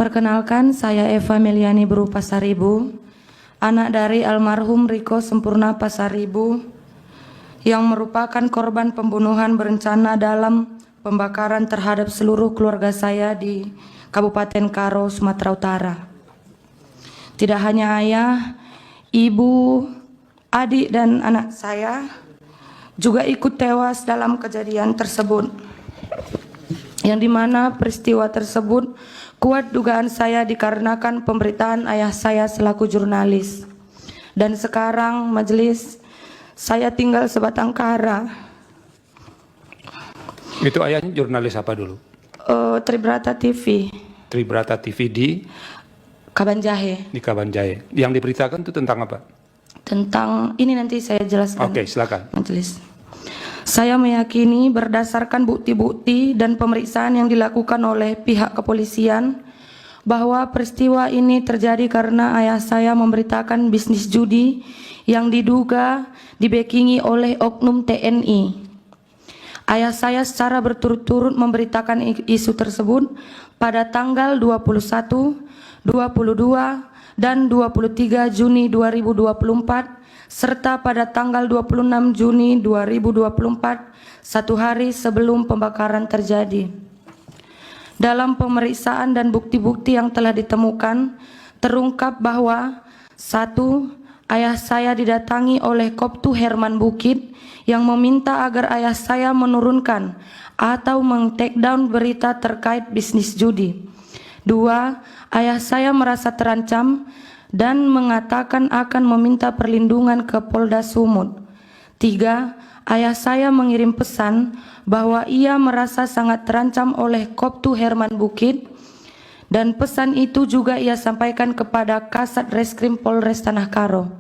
Perkenalkan, saya Eva Meliani Bru Pasaribu, anak dari almarhum Riko Sempurna Pasaribu, yang merupakan korban pembunuhan berencana dalam pembakaran terhadap seluruh keluarga saya di Kabupaten Karo, Sumatera Utara. Tidak hanya ayah, ibu, adik, dan anak saya juga ikut tewas dalam kejadian tersebut, yang dimana peristiwa tersebut kuat dugaan saya dikarenakan pemberitaan ayah saya selaku jurnalis. Dan sekarang majelis, saya tinggal sebatang kara. Itu ayahnya jurnalis apa dulu? Tribrata TV. Tribrata TV di Kabanjahe. Di Kabanjahe. Yang diberitakan itu tentang apa? Tentang ini nanti saya jelaskan. Oke, silakan. Majelis. Saya meyakini berdasarkan bukti-bukti dan pemeriksaan yang dilakukan oleh pihak kepolisian bahwa peristiwa ini terjadi karena ayah saya memberitakan bisnis judi yang diduga dibekingi oleh oknum TNI. Ayah saya secara berturut-turut memberitakan isu tersebut pada tanggal 21, 22, dan 23 Juni 2024 serta pada tanggal 26 Juni 2024, satu hari sebelum pembakaran terjadi. Dalam pemeriksaan dan bukti-bukti yang telah ditemukan, terungkap bahwa 1. Ayah saya didatangi oleh Koptu Herman Bukit yang meminta agar ayah saya menurunkan atau meng-takedown berita terkait bisnis judi. 2. Ayah saya merasa terancam dan mengatakan akan meminta perlindungan ke Polda Sumut. 3. Ayah saya mengirim pesan bahwa ia merasa sangat terancam oleh Koptu Herman Bukit, dan pesan itu juga ia sampaikan kepada Kasat Reskrim Polres Tanah Karo.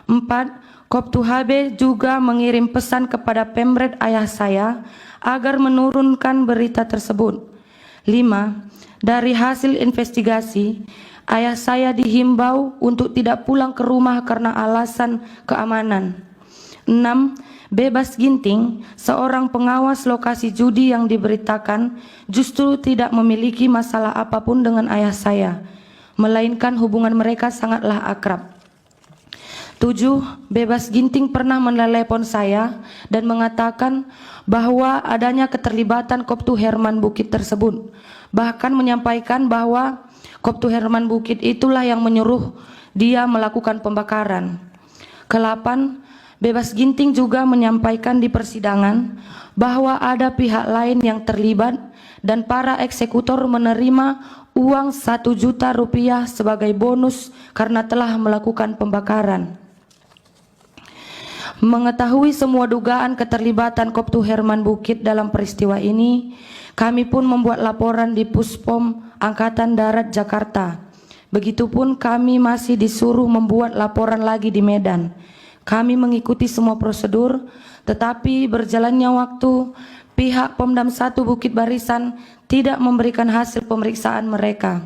4. Koptu HB juga mengirim pesan kepada Pemret ayah saya agar menurunkan berita tersebut. 5. Dari hasil investigasi, ayah saya dihimbau untuk tidak pulang ke rumah karena alasan keamanan. 6. Bebas Ginting, seorang pengawas lokasi judi yang diberitakan, justru tidak memiliki masalah apapun dengan ayah saya, melainkan hubungan mereka sangatlah akrab. 7. Bebas Ginting pernah menelepon saya dan mengatakan bahwa adanya keterlibatan Koptu Herman Bukit tersebut, bahkan menyampaikan bahwa Koptu Herman Bukit itulah yang menyuruh dia melakukan pembakaran. Ke-8, Bebas Ginting juga menyampaikan di persidangan bahwa ada pihak lain yang terlibat dan para eksekutor menerima uang 1 juta rupiah sebagai bonus karena telah melakukan pembakaran. Mengetahui semua dugaan keterlibatan Koptu Herman Bukit dalam peristiwa ini, kami pun membuat laporan di Puspom Angkatan Darat Jakarta. Begitupun kami masih disuruh membuat laporan lagi di Medan. Kami mengikuti semua prosedur, tetapi berjalannya waktu, pihak Pomdam 1 Bukit Barisan tidak memberikan hasil pemeriksaan mereka.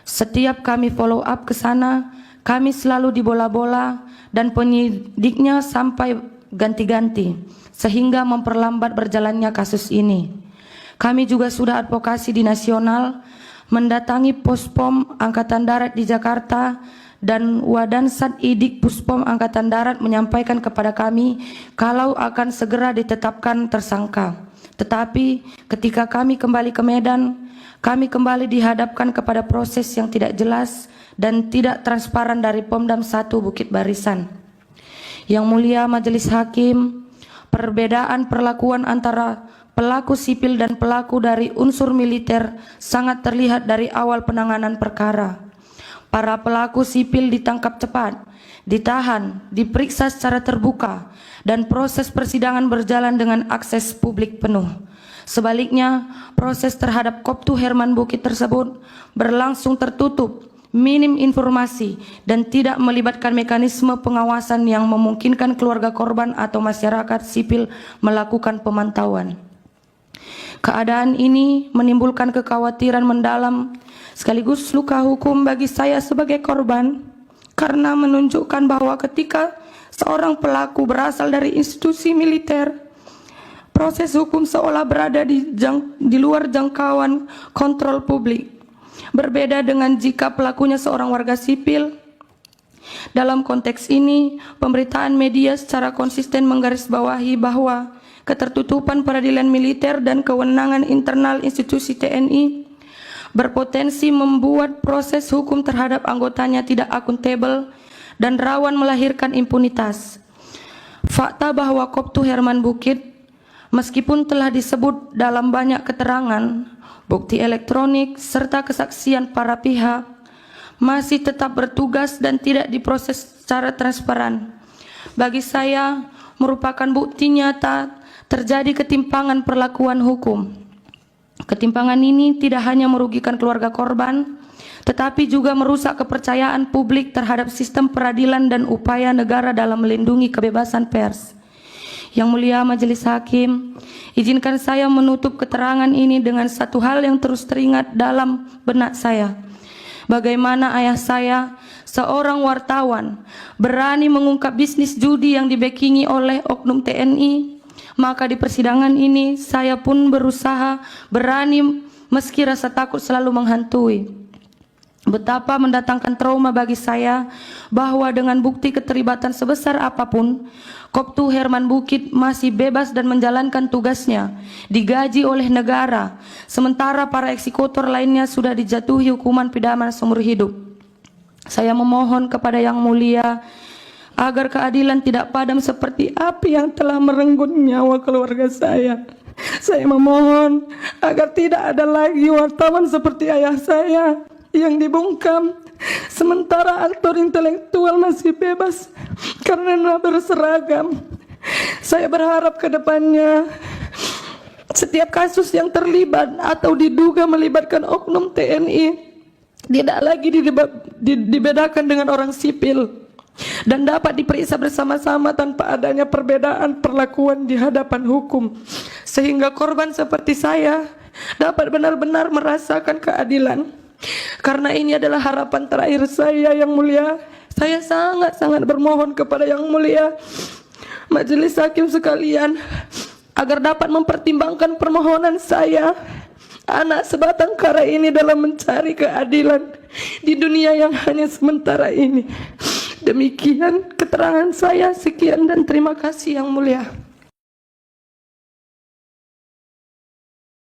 Setiap kami follow up ke sana, kami selalu dibola-bola dan penyidiknya sampai ganti-ganti, sehingga memperlambat berjalannya kasus ini. Kami juga sudah advokasi di nasional, mendatangi Puspom Angkatan Darat di Jakarta, dan Wadansat Idik Puspom Angkatan Darat menyampaikan kepada kami kalau akan segera ditetapkan tersangka. Tetapi ketika kami kembali ke Medan, kami kembali dihadapkan kepada proses yang tidak jelas dan tidak transparan dari Pomdam 1 Bukit Barisan. Yang mulia Majelis Hakim, perbedaan perlakuan antara pelaku sipil dan pelaku dari unsur militer sangat terlihat dari awal penanganan perkara. Para pelaku sipil ditangkap cepat, ditahan, diperiksa secara terbuka, dan proses persidangan berjalan dengan akses publik penuh. Sebaliknya, proses terhadap Koptu Herman Bukit tersebut berlangsung tertutup, minim informasi, dan tidak melibatkan mekanisme pengawasan yang memungkinkan keluarga korban atau masyarakat sipil melakukan pemantauan. Keadaan ini menimbulkan kekhawatiran mendalam sekaligus luka hukum bagi saya sebagai korban, karena menunjukkan bahwa ketika seorang pelaku berasal dari institusi militer, proses hukum seolah berada di luar jangkauan kontrol publik. Berbeda dengan jika pelakunya seorang warga sipil. Dalam konteks ini, pemberitaan media secara konsisten menggarisbawahi bahwa ketertutupan peradilan militer dan kewenangan internal institusi TNI berpotensi membuat proses hukum terhadap anggotanya tidak akuntabel dan rawan melahirkan impunitas. Fakta bahwa Koptu Herman Bukit, meskipun telah disebut dalam banyak keterangan, bukti elektronik, serta kesaksian para pihak, masih tetap bertugas dan tidak diproses secara transparan. Bagi saya, merupakan bukti nyata terjadi ketimpangan perlakuan hukum. Ketimpangan ini tidak hanya merugikan keluarga korban, tetapi juga merusak kepercayaan publik terhadap sistem peradilan dan upaya negara dalam melindungi kebebasan pers. Yang mulia Majelis Hakim, izinkan saya menutup keterangan ini dengan satu hal yang terus teringat dalam benak saya. Bagaimana ayah saya, seorang wartawan, berani mengungkap bisnis judi yang dibekingi oleh oknum TNI. Maka di persidangan ini saya pun berusaha berani meski rasa takut selalu menghantui. Betapa mendatangkan trauma bagi saya bahwa dengan bukti keterlibatan sebesar apapun, Koptu Herman Bukit masih bebas dan menjalankan tugasnya, digaji oleh negara, sementara para eksekutor lainnya sudah dijatuhi hukuman pidana seumur hidup. Saya memohon kepada Yang Mulia agar keadilan tidak padam seperti api yang telah merenggut nyawa keluarga saya. Saya memohon agar tidak ada lagi wartawan seperti ayah saya yang dibungkam, sementara aktor intelektual masih bebas karena berseragam. Saya berharap ke depannya setiap kasus yang terlibat atau diduga melibatkan oknum TNI tidak lagi dibedakan dengan orang sipil dan dapat diperiksa bersama-sama tanpa adanya perbedaan perlakuan di hadapan hukum, sehingga korban seperti saya dapat benar-benar merasakan keadilan. Karena ini adalah harapan terakhir saya, Yang Mulia. Saya sangat-sangat bermohon kepada Yang Mulia Majelis Hakim sekalian agar dapat mempertimbangkan permohonan saya, anak sebatang kara ini, dalam mencari keadilan di dunia yang hanya sementara ini. Demikian keterangan saya, sekian dan terima kasih Yang Mulia.